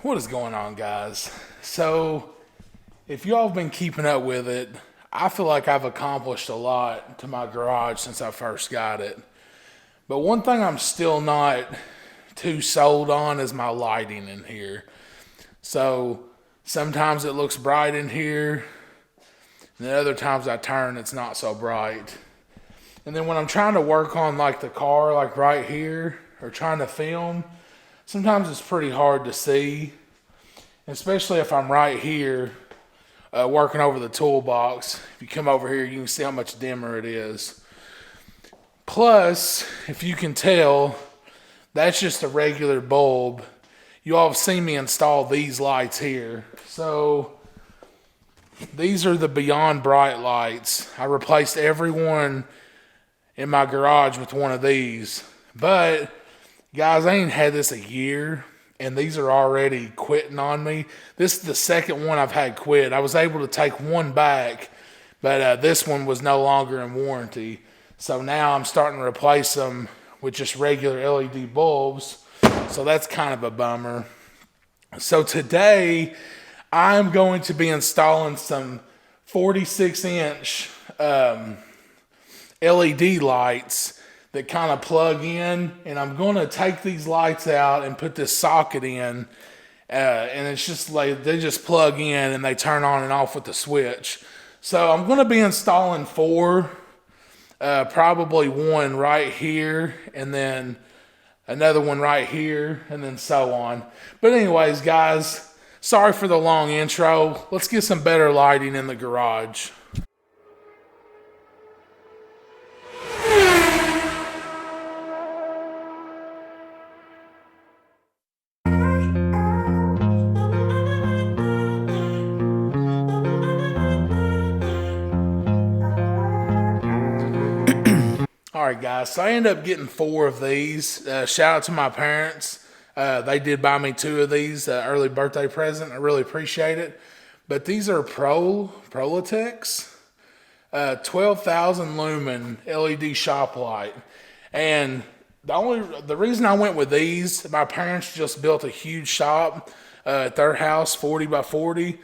What is going on, guys? So, if y'all have been keeping up with it, I feel like I've accomplished a lot to my garage since I first got it. But one thing I'm still not too sold on is my lighting in here. So, sometimes it looks bright in here, and then other times I turn, it's not so bright. And then when I'm trying to work on like the car, like right here, or trying to film, sometimes it's pretty hard to see, especially if I'm right here working over the toolbox. If you come over here, you can see how much dimmer it is. Plus, if you can tell, that's just a regular bulb. You all have seen me install these lights here. So, these are the Beyond Bright lights. I replaced every one in my garage with one of these. But, guys, I ain't had this a year, and these are already quitting on me. This is the second one I've had quit. I was able to take one back, but this one was no longer in warranty. So now I'm starting to replace them with just regular LED bulbs. So that's kind of a bummer. So today, I'm going to be installing some 46-inch LED lights that kind of plug in, and I'm going to take these lights out and put this socket in, and it's just like they just plug in and they turn on and off with the switch. So I'm going to be installing four, probably one right here, and then another one right here, and then so on. But anyways, guys, sorry for the long intro. Let's get some better lighting in the garage. Alright guys, so I ended up getting four of these. Shout out to my parents. They did buy me two of these, early birthday present. I really appreciate it. But these are Prolitex 12,000 lumen LED shop light. And the reason I went with these, my parents just built a huge shop at their house, 40 by 40.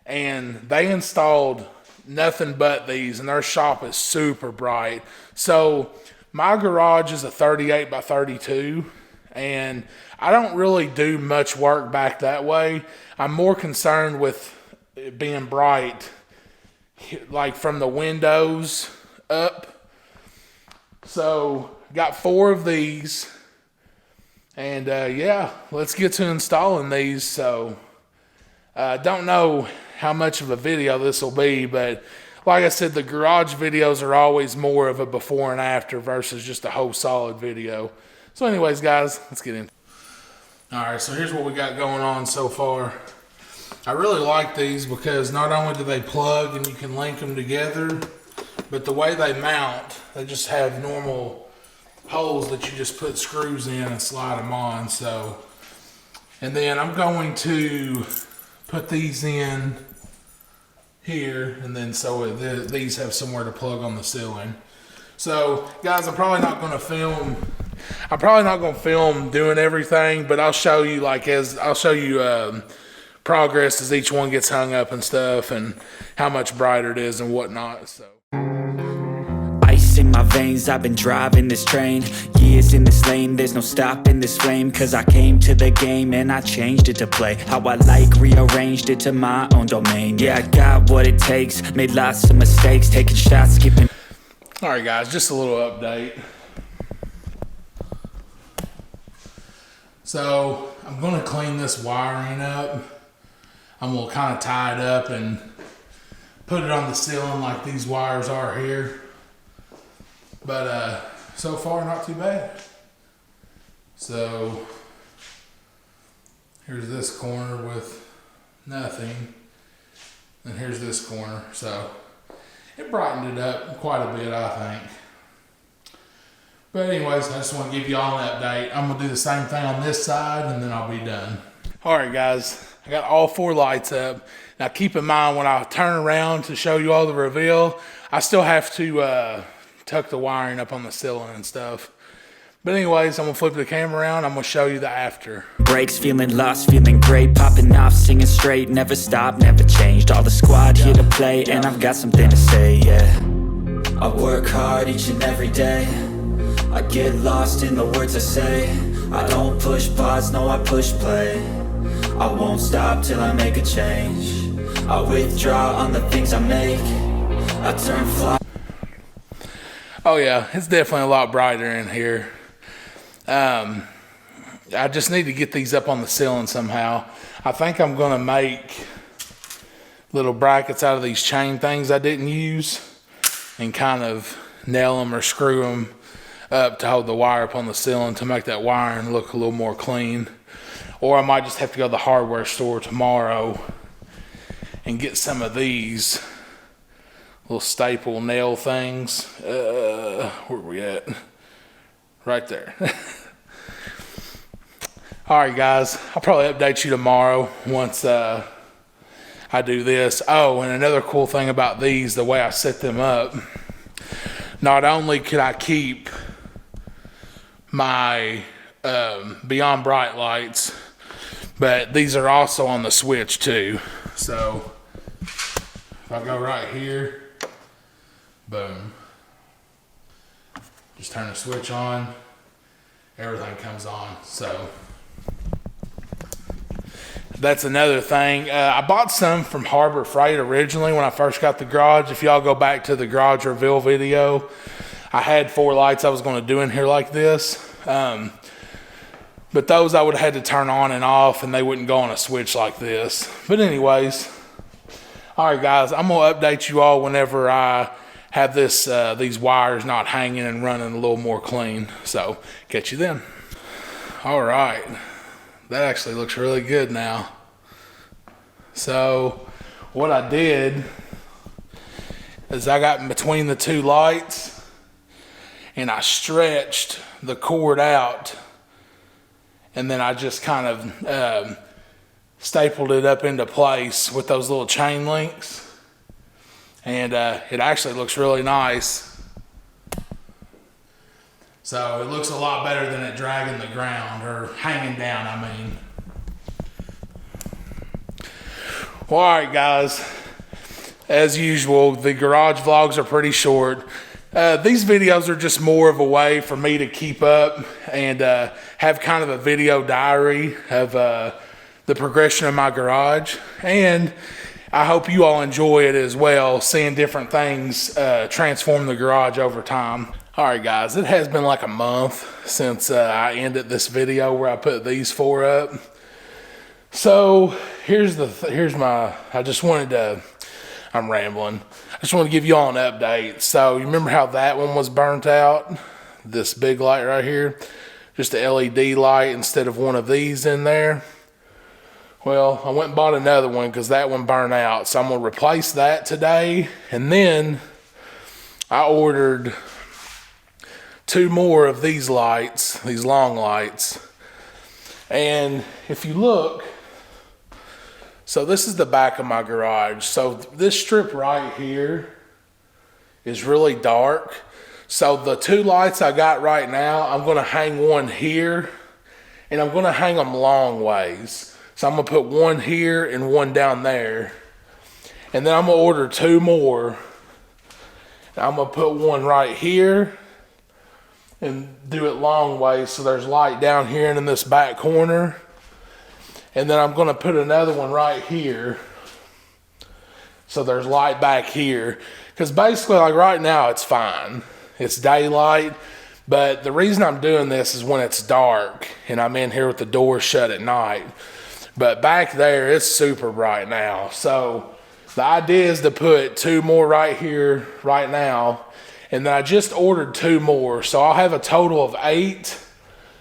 And they installed nothing but these, and their shop is super bright. So my garage is a 38 by 32, and I don't really do much work back that way. I'm more concerned with it being bright, like from the windows up. So got four of these, and yeah, let's get to installing these. So don't know how much of a video this will be, but like I said, the garage videos are always more of a before and after versus just a whole solid video. So anyways, guys, let's get in. Alright, so here's what we got going on so far. I really like these because not only do they plug and you can link them together, but the way they mount, they just have normal holes that you just put screws in and slide them on. So, and then I'm going to put these in here, and then so these have somewhere to plug on the ceiling. So guys, I'm probably not going to film doing everything, but I'll show you progress as each one gets hung up and stuff, and how much brighter it is and whatnot. So ice in my veins, I've been driving this train. Years in this lane, there's no stopping this flame. Cause I came to the game and I changed it to play how I like, rearranged it to my own domain. Yeah, I got what it takes, made lots of mistakes, taking shots, skipping. Alright guys, just a little update. So I'm going to clean this wiring up. I'm going to kind of tie it up and put it on the ceiling like these wires are here. But so far, not too bad. So here's this corner with nothing, and here's this corner. So it brightened it up quite a bit, I think. But anyways, I just want to give you all an update. I'm going to do the same thing on this side, and then I'll be done. Alright guys, I got all four lights up. Now keep in mind, when I turn around to show you all the reveal, I still have to tuck the wiring up on the ceiling and stuff. But anyways, I'm gonna flip the camera around. I'm gonna show you the after. Breaks, feeling lost, feeling great, popping off, singing straight, never stopped, never changed. All the squad here to play, and I've got something to say, yeah. I work hard each and every day. I get lost in the words I say. I don't push pause, no, I push play. I won't stop till I make a change. I withdraw on the things I make. I turn fly. Oh yeah, it's definitely a lot brighter in here. I just need to get these up on the ceiling somehow. I think I'm gonna make little brackets out of these chain things I didn't use and kind of nail them or screw them up to hold the wire up on the ceiling to make that wiring look a little more clean. Or I might just have to go to the hardware store tomorrow and get some of these little staple nail things. Where are we at? Right there. All right, guys, I'll probably update you tomorrow once I do this. Oh, and another cool thing about these, the way I set them up, not only could I keep my Beyond Bright lights, but these are also on the switch too. So if I go right here, boom, just turn the switch on, everything comes on. So that's another thing. I bought some from Harbor Freight originally when I first got the garage. If y'all go back to the garage reveal video, I had 4 lights I was going to do in here like this. But those I would have had to turn on and off, and they wouldn't go on a switch like this. But anyways, all right, guys, I'm going to update you all whenever I have this these wires not hanging and running a little more clean. So catch you then. All right. That actually looks really good now. So what I did is I got in between the 2 lights and I stretched the cord out, and then I just kind of stapled it up into place with those little chain links, and it actually looks really nice. So it looks a lot better than it dragging the ground, or hanging down, I mean. Well, all right, guys. As usual, the garage vlogs are pretty short. These videos are just more of a way for me to keep up and have kind of a video diary of the progression of my garage. And I hope you all enjoy it as well, seeing different things transform the garage over time. All right, guys, it has been like a month since I ended this video where I put these 4 up. So here's my, I'm rambling. I just want to give you all an update. So you remember how that one was burnt out? This big light right here, just a LED light instead of one of these in there. Well, I went and bought another one because that one burned out. So I'm going to replace that today. And then I ordered 2 more of these lights, these long lights. And if you look, so this is the back of my garage. So this strip right here is really dark. So the 2 lights I got right now, I'm going to hang one here, and I'm going to hang them long ways. So I'm going to put one here and one down there. And then I'm going to order 2 more. I'm going to put one right here and do it long ways, so there's light down here and in this back corner. And then I'm going to put another one right here, so there's light back here. Because basically, like right now, it's fine. It's daylight. But the reason I'm doing this is when it's dark and I'm in here with the door shut at night. But back there, it's super bright now. So the idea is to put 2 more right here, right now. And then I just ordered 2 more. So I'll have a total of 8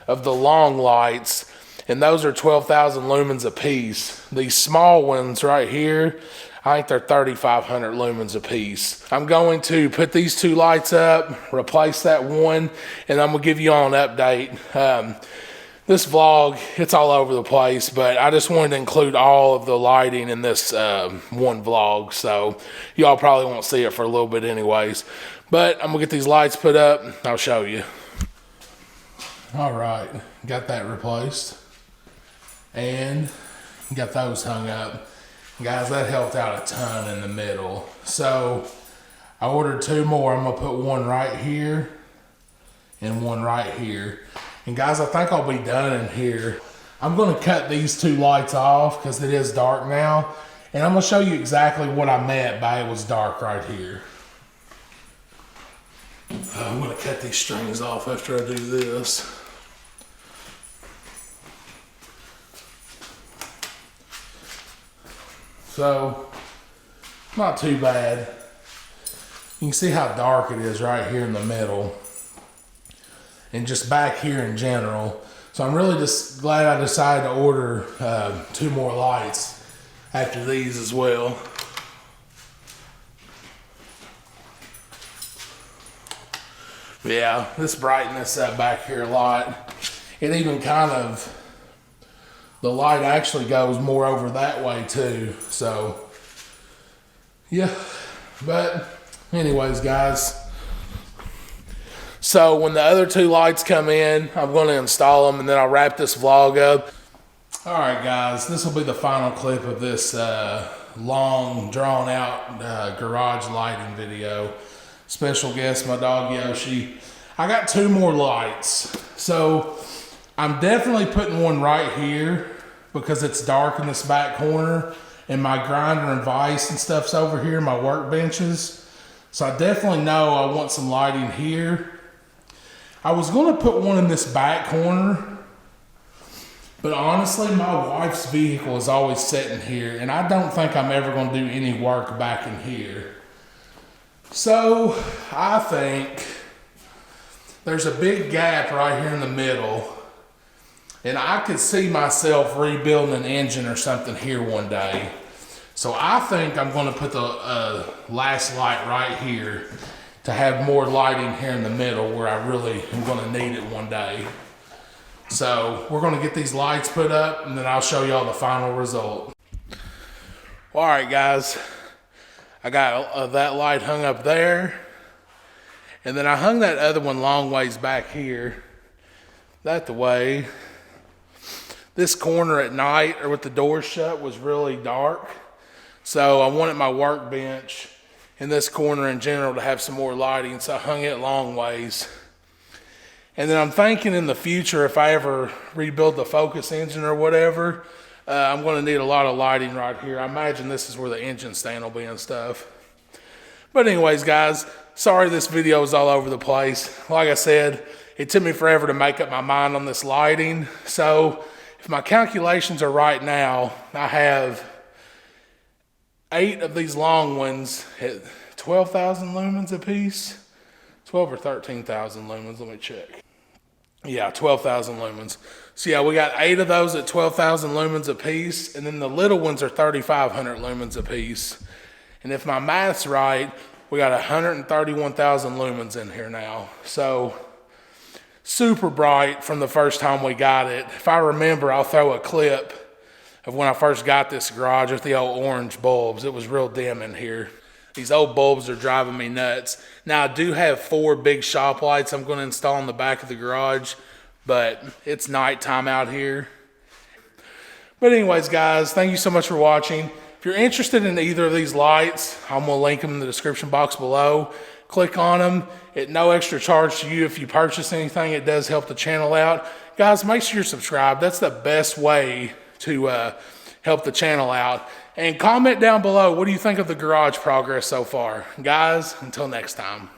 of the long lights. And those are 12,000 lumens a piece. These small ones right here, I think they're 3,500 lumens a piece. I'm going to put these 2 lights up, replace that one, and I'm going to give you all an update. This vlog, it's all over the place, but I just wanted to include all of the lighting in this one vlog. So y'all probably won't see it for a little bit anyways. But I'm going to get these lights put up. I'll show you. All right, got that replaced and got those hung up. Guys, that helped out a ton in the middle. So I ordered 2 more. I'm gonna put one right here and one right here. And guys, I think I'll be done in here. I'm gonna cut these 2 lights off because it is dark now. And I'm gonna show you exactly what I meant by it was dark right here. I'm gonna cut these strings off after I do this. So, not too bad. You can see how dark it is right here in the middle. And just back here in general. So I'm really just glad I decided to order 2 more lights after these as well. Yeah, this brightens up back here a lot. It even kind of, the light actually goes more over that way too. So, yeah. But anyways, guys. So when the other 2 lights come in, I'm going to install them and then I'll wrap this vlog up. All right, guys, this will be the final clip of this long, drawn-out garage lighting video. Special guest, my dog Yoshi. I got 2 more lights. So I'm definitely putting one right here because it's dark in this back corner and my grinder and vise and stuff's over here, my workbenches. So I definitely know I want some lighting here. I was going to put one in this back corner, but honestly, my wife's vehicle is always sitting here, and I don't think I'm ever going to do any work back in here. So, I think there's a big gap right here in the middle, and I could see myself rebuilding an engine or something here one day. So, I think I'm going to put the last light right here to have more lighting here in the middle where I really am going to need it one day. So we're going to get these lights put up and then I'll show y'all the final result. Well, all right, guys, I got that light hung up there, and then I hung that other one long ways back here, that the way. This corner at night or with the door shut was really dark, so I wanted my workbench in this corner in general to have some more lighting, so I hung it long ways. And then I'm thinking in the future, if I ever rebuild the Focus engine or whatever, I'm going to need a lot of lighting right here. I imagine this is where the engine stand will be and stuff. But anyways, guys, sorry this video is all over the place. Like I said, it took me forever to make up my mind on this lighting. So if my calculations are right now, I have 8 of these long ones at 12,000 lumens a piece. 12 or 13,000 lumens, let me check. Yeah, 12,000 lumens. So yeah, we got 8 of those at 12,000 lumens a piece, and then the little ones are 3,500 lumens a piece. And if my math's right, we got 131,000 lumens in here now. So super bright from the first time we got it. If I remember, I'll throw a clip of when I first got this garage with the old orange bulbs. It was real dim in here. These old bulbs are driving me nuts. Now, I do have 4 big shop lights I'm going to install in the back of the garage, but it's nighttime out here. But anyways, guys, thank you so much for watching. If you're interested in either of these lights, I'm going to link them in the description box below. Click on them at no extra charge to you. If you purchase anything, it does help the channel out. Guys, make sure you're subscribed. That's the best way to help the channel out. And comment down below, what do you think of the garage progress so far? Guys, until next time.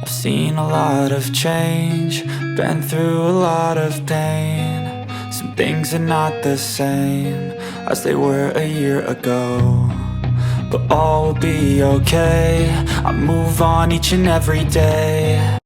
I've seen a lot of change, been through a lot of pain. Some things are not the same as they were a year ago, but all will be okay. I move on each and every day.